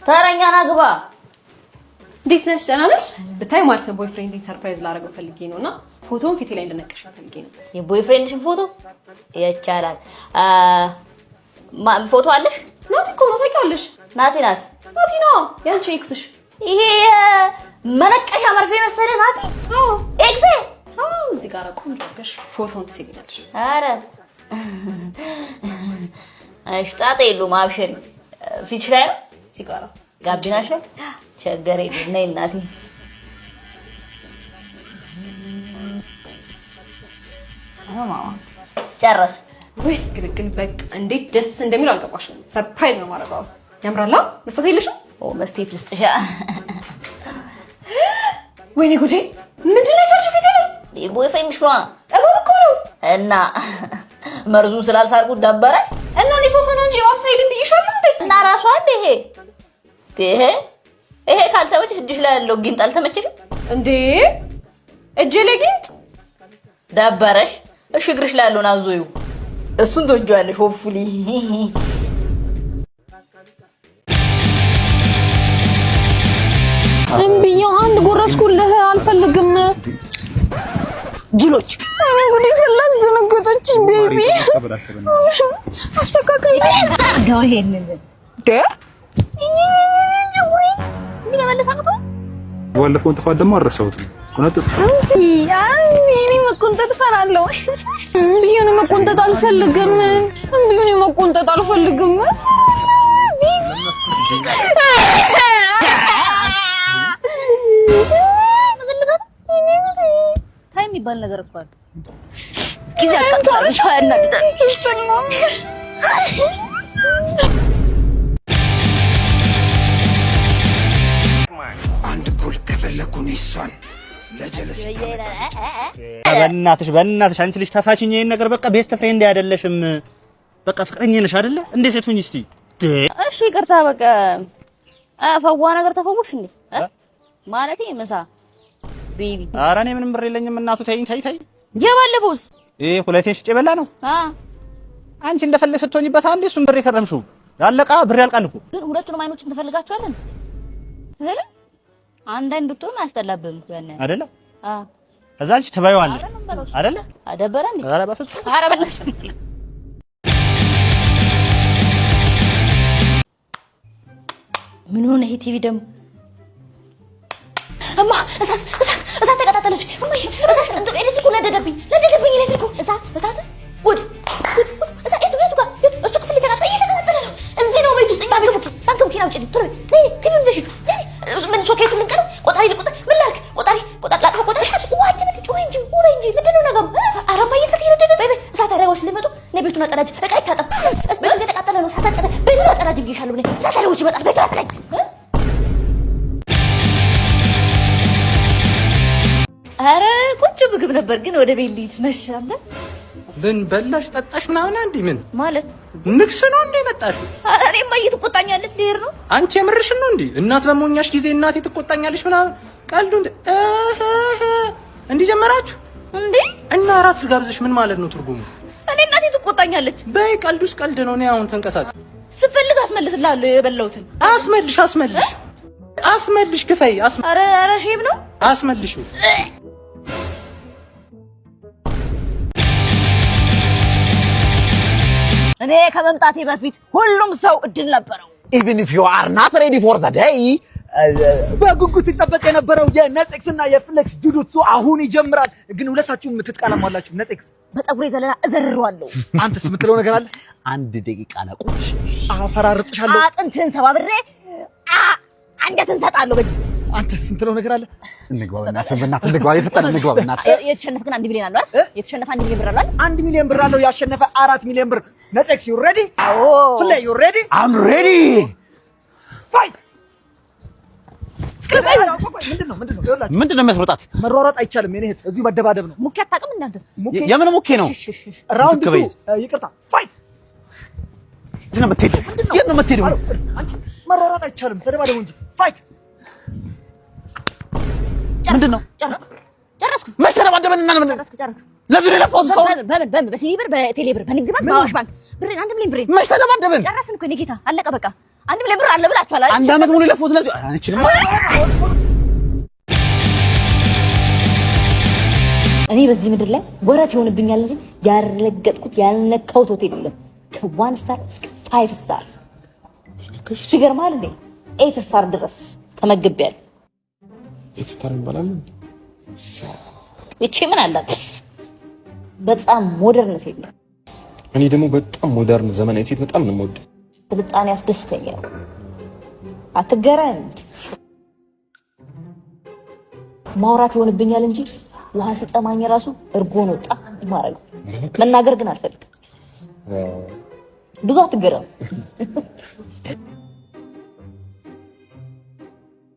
ተረኛና ግባ እንዴት ነሽ ደህና ነሽ ብታይ ማለት ነው ቦይፍሬንድን ሰርፕራይዝ ላደርገው ፈልጌ ነውና ፎቶውን ፊቴ ላይ እንድነቀሽ ፈልጌ ነው የቦይፍሬንድሽን ፎቶ ይቻላል ፎቶ አለሽ ናቲ እኮ ነው ታውቂዋለሽ ናቲ ነው ያንቺ ኤክስሽ ይሄ መነቀሻ መርፌ መሰለ ናቲ አዎ ኤክስ እዚህ ጋር ቆንጆ አድርገሽ ፎቶውን ትስይልኛለሽ አረ አሽጣጤ የለውም አብሽሪ ፊትሽ ላይ ነው እዚህ ጋር ጋቢናሽ ላይ ቸገሬ ነይ እናቴ ማማ ጨረስ ወይ ግልግል በቃ እንዴት ደስ እንደሚል አልገባሽም ሰርፕራይዝ ነው ማረጋው ያምራላ መስጠት የለሽም ኦ መስቴት ልስጥሻ ወይኔ ጉዴ ምንድነው የሰርሽ ፊት ላይ ቦይፍሬንድሽ ነው እኮ ነው እና መርዙን ስላልሳልኩት ደበረ እና እኔ ፎቶ ነው እንጂ ዋብሳይድ ብዬሻለሁ እንዴ እና ራሷ ይሄ ካልተመቸሽ እጅሽ ላይ ያለው ጊንጥ አልተመቸሽም እንዴ እጄ ላይ ጊንጥ ደበረሽ እሺ እግርሽ ላይ ያለውን አዞዩ እሱን ትወጂዋለሽ ሆፕፉሊ እምቢኛው አንድ ጎረስኩልህ አልፈልግም ጅሎች እኔ ጉዲ ፈላስ ደነገጠችኝ ቤቢ አስተካክል ጋው ይሄንን ደ ምን መለሳቀቶ ወለፈውን ተፋደ ደግሞ አረሳውት ኮነጥ እኔ መቆንጠጥ ፈራለሁ እምቢውን መቆንጠጥ አልፈልግም እምቢውን መቆንጠጥ አልፈልግም ቤቢ ታይም ይባል ነገር እኮ አለ ጊዜ አቃጥላል ሻያና አንድ ጎል ከፈለኩኝ እሷን ለጀለስ በእናትሽ አንቺ ልጅ ተፋችኝ ይሄን ነገር በቃ ቤስት ፍሬንድ አይደለሽም በቃ ፍቅረኛ ነሽ አይደለ እንዴ ሴቱኝ እስቲ እሺ ይቅርታ በቃ ፈዋ ነገር ተፈውሽ እንዴ ማለቴ ምሳ ቤቢ ኧረ እኔ ምንም ብር የለኝም እናቱ ተይኝ የባለፈውስ ሁለቴ ሽጬ በላ ነው አንቺ እንደፈለግሽ ስትሆኝበት አንዴ እሱን ብር የከረምሽው ያለቃ ብር ያልቃል እኮ ግን ሁለቱንም አይኖችን ትፈልጋቸዋለን አይደል አንዳንድ ብትሆን አያስጠላብህም ያኔ አይደለ ከዛ አንቺ ትበይዋለሽ አይደለ አደበረ እንዴ ኧረ በፍጹም ኧረ በእናትሽ ምን ሆነ ይሄ ቲቪ ደግሞ እማ እሳት ተቀጣጠለች እማዬ እሳት እንዴ እዚህ እኮ ነደደብኝ ኤሌክትሪኩ እሳት ውድ እሳት የቱ ጋር እሱ ክፍል ተቀጣጠለ ነው እዚህ ነው ቤት ውስጥ ቤት ውስጥ ታንከም ኪናው ጭድ ቶሎ ነይ ቲቪውን ዘሽቱ ምን ሶኬቱ ልንቀር ቆጣሪ ልቆጣ ምን ላድርግ ቆጣሪ ላጥፋ ቆጣሪ ዋጅ ምን ጮህ እንጂ ምንድነው ነገሩ ኧረ እማዬ እሳት እየነደደ እሳት አደረጎች ሊመጡ ነይ ቤቱን አጸዳጅ እቃ ይታጠብ ቤቱ እየተቃጠለ ነው እሳት አጸዳ ቤቱን አጸዳጅ ብዬሻለሁ ነይ እሳት አደረጎች ይመጣል ቤቱን አጸዳጅ ኧረ ቆንጆ ምግብ ነበር ግን ወደ ቤት ልሂድ መሻለ ምን በላሽ ጠጣሽ ምናምን አንዴ ምን ማለት ንክስ ነው እንዴ መጣሽ ኧረ እኔማ እየተቆጣኛለች ልሄድ ነው አንቺ የምርሽን ነው እንዴ እናት በሞኛሽ ጊዜ እናቴ ትቆጣኛለች ምናምን ቀልዱ እንዴ ጀመራችሁ እንዴ እና አራት ልጋብዝሽ ምን ማለት ነው ትርጉሙ እኔ እናቴ ትቆጣኛለች በይ ቀልዱስ ቀልድ ነው እኔ አሁን ተንቀሳቀስ ስፈልግ አስመልስልሃለሁ የበላሁትን አስመልሽ ክፈይ ኧረ ሼም ነው አስመልሽው እኔ ከመምጣቴ በፊት ሁሉም ሰው እድል ነበረው even if you are not ready for the day በጉጉት ይጠበቅ የነበረው የነጽክስ እና የፍሌክስ ጁዱቱ አሁን ይጀምራል ግን ሁለታችሁም ትጥቃለማላችሁ ነጽክስ በፀጉሬ ዘለላ እዘርረዋለሁ አንተስ የምትለው ነገር አለ አንድ ደቂቃ ለቁሽ አፈራርጥሻለሁ አጥንትህን ሰባብሬ አንጀትን ሰጣለሁ በጅ አንተስ የምትለው ነገር አለ እንግባ በእናትህ እንግባ የፈጠነ እንግባ በእናትህ የተሸነፈ ግን 1 ሚሊዮን አለው አይደል የተሸነፈ 1 ሚሊዮን ብር አለው 1 ሚሊዮን ብር አለው ያሸነፈ 4 ሚሊዮን ብር ነጽክስ you ready አዎ play you ready I'm ready fight ምንድነው የሚያስሮጣት መሯሯጥ አይቻልም የኔ እህት እዚሁ መደባደብ ነው ሙኬ አታውቅም እንዳንተ የምን ሙኬ ነው ራውንድ 2 ይቅርታ ፋይት የት ነው የምትሄደው አንቺ መሯሯጥ አይቻልም ተደባደቡ እንጂ ፋይት ምንድነው ጨረስኩ መች ተደባደብን እና ምን ጨረስኩ ለዚህ ነው ለፖስት በምን በሲቢ ብር በቴሌ ብር በንግድ ባንክ በአዋሽ ባንክ ብር አንድ ሚሊዮን ብር መች ተደባደብን? ጨረስን እኮ ጌታ አለቀ በቃ። አንድ ሚሊዮን ብር አለ ብላችኋል አይደል? አንድ አመት ሙሉ ለፎት ለዚህ አንቺንም እኔ በዚህ ምድር ላይ ወረት ይሆንብኛል እንጂ ያረገጥኩት ያልነካሁት ሆቴል የለም። ከ1 ስታር እስከ 5 ስታር እሱ ይገርማል እንዴ 8 ስታር ድረስ ተመግቤያለሁ። 8 ስታር ይባላል። እቺ ምን አላት? በጣም ሞደርን ሴት ነው። እኔ ደግሞ በጣም ሞደርን ዘመናዊ ሴት በጣም ነው የምወደው። ስልጣኔ ያስደስተኛል። አትገረም። ማውራት ይሆንብኛል እንጂ ውሃ ሲጠማኝ ራሱ እርጎ ነው ጣ ማረግ መናገር ግን አልፈልግም። ብዙ አትገረም።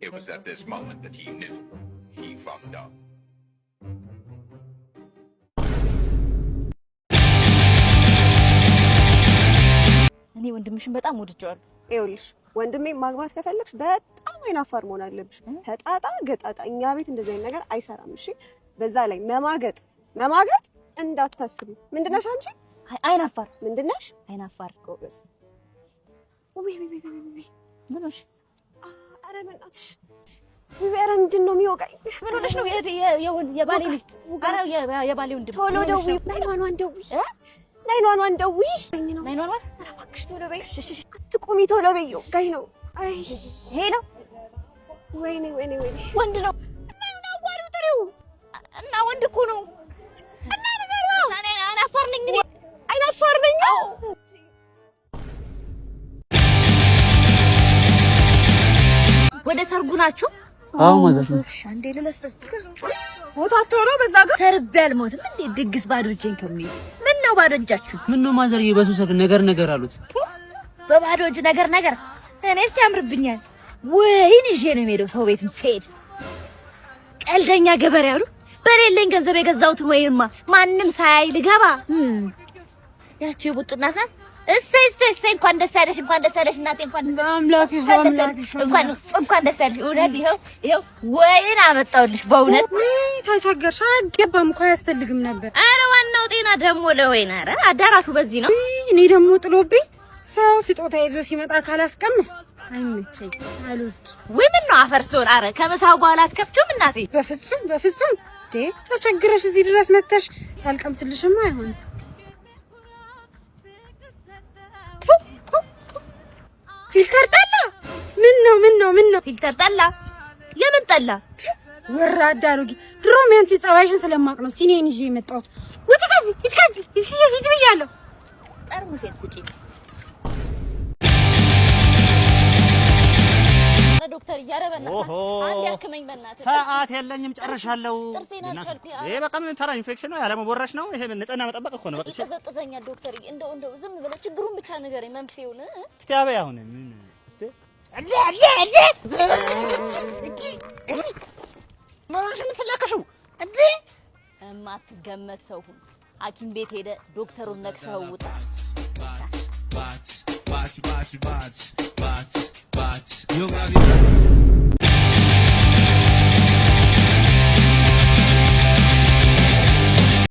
It was at this moment that he knew he fucked up. እኔ ወንድምሽን በጣም ወድጄዋለሁ። ይኸውልሽ ወንድሜ ማግባት ከፈለግሽ በጣም አይናፋር መሆን አለብሽ። ተጣጣ ገጣጣ እኛ ቤት እንደዚህ አይነት ነገር አይሰራም። እሺ በዛ ላይ መማገጥ እንዳታስቢ። ምንድነሽ አንቺ? አይናፋር ምንድነሽ? አይናፋር ጎበዝ። ምንሽ? ኧረ በእናትሽ ኧረ ምንድን ነው የሚወጋኝ? ምን ሆነሽ ነው? የባሌ ሚስት ኧረ የባሌ ወንድም ቶሎ ደውዪ። ናይኗን ደውዪ። ናይኗን ኧረ እባክሽ ቶሎ በይ። አትቁሚ ቶሎ በይ። ጋይ ነው። አይ ሄሎ ወይኔ ወንድ ነው እና አዋሪው ጥሪው እና ወንድ እኮ ነው እና ነገር ነው። እኔ አይናፋር ነኝ። ወደ ሰርጉ ናችሁ? አዎ ማለት ነው። አንዴ ለለፈስ ሞታቸው ነው በዛ ጋር ተርቤ አልሞትም እንዴ? ድግስ ባዶ እጄን ከሚል ምን ነው ባዶ እጃችሁ? ምን ነው ማዘር የበሱ ሰግ ነገር አሉት። በባዶ እጅ ነገር እኔስ ያምርብኛል። ወይን ይዤ ነው የምሄደው ሰው ቤትም ስሄድ። ቀልደኛ ገበሬ አሉ። በሌለኝ ገንዘብ የገዛሁትን ወይንማ ማንም ሳያይ ልገባ። ያቺ ቡጥ እናት ናት። እሰይ እንኳን ደስ ያለሽ እናቴ። እንኳን ደስ ያለሽ። እውነት ይኸው ወይን አመጣሁልሽ። በእውነት ተቸገርሽ። አይገባም እኮ አያስፈልግም ነበር። ኧረ ዋናው ጤና ደግሞ ለወይን። ኧረ አዳራሹ በዚህ ነው። እኔ ደግሞ ጥሎብኝ ሰው ስጦታ ይዞ ሲመጣ ካላስቀምስ አይመቸኝ አሉት። ወይ ምን ነው አፈርሶን? ኧረ ከምሳው በኋላ አትከፍቹም እናቴ? በፍጹም ተቸግረሽ እዚህ ድረስ መተሽ ሳልቀምስልሽማ አይሆንም። ፊልተር ጠላ? ምን ነው ፊልተር ጠላ? የምን ጠላ? ወራዳ አሮጊት። ድሮም ያንቺ ጸባይሽን ስለማቅ ነው ሲኔን ይዤ የመጣሁት። ውጪ ከዚህ ሂጂ ብያለሁ። ጠርሙሴን ስጪኝ። ዶክተር እያረበና አንድ ያክመኝ በእናትህ። ሰዓት የለኝም ጨርሻለሁ። ጥርሴን አልቻልኩኝ። ይሄ በቃ ምን ተራ ኢንፌክሽን ነው ያለመቦረሽ ነው። ይሄ ንጽህና መጠበቅ እኮ ነው። በቃ ተዘጥዘኛል ዶክተር። እንደው ዝም ብለህ ችግሩን ብቻ ንገረኝ መፍትሄውን። እስቲ አበይ አሁን ምን እስቲ ማንሽ ምትላከሽው እንዴ? የማትገመት ሰው ሁሉ ሐኪም ቤት ሄደ ዶክተሩን ነክሰው ውጣ። Bate,